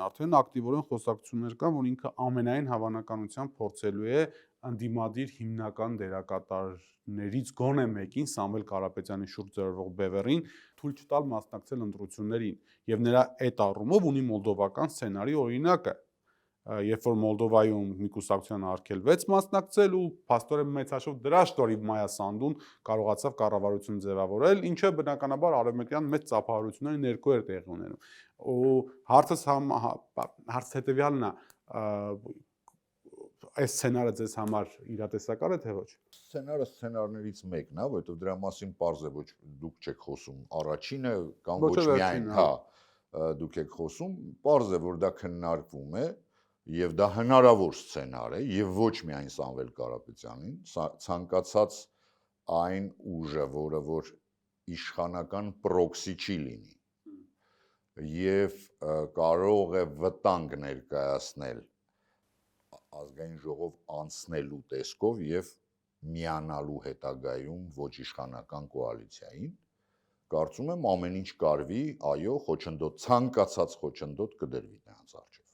արդեն ակտիվորեն խոսակցություններ կան, որ ինքը ամենայն հավանականությամբ փորձելու է ընդդիմադիր հիմնական դերակատարներից գոնե մեկին Սամվել Կարապետյանի շուրջ ձևավորվող բևեռին թույլ չտալ մասնակցել ընտրություններին եւ նրա այդ առումով ունի մոլդովական սցենարի օրինակը, երբ որ Մոլդովայում մի կուսակցության արգելվեց մասնակցել ու փաստորեն մեծ հաշվով դրա շնորհիվ Մայա Սանդուն կարողացավ կառավարություն ձևավորել, ինչը բնականաբար արևմտյան մեծ ծափահարությունների ներքո էր տեղի ունենում։ Ու հարցը հետեւյալն է, այս սցենարը ձեզ համար իրատեսական է թե ոչ։ Սցենարը սցենարներից մեկն է, որովհետև դրա մասին պարզ է, ոչ դուք չեք խոսում առաջինը կամ ոչ միայն, հա, դուք եք խոսում, պարզ է, որ դա քննարկվում է եւ դա հնարավոր սցենար է եւ ոչ միայն Սամվել Կարապետյանին, ցանկացած այն ուժը, որը որ իշխանական պրոքսի չի լինի եւ կարող է վտանգ ներկայացնել ազգային ժողով անցնելու տեսքով եւ միանալու հետագայում ոչ իշխանական կոալիցիային, կարծում եմ ամեն ինչ կարվի, այո, ցանկացած խոչընդոտ կդրվի նրանց առջև։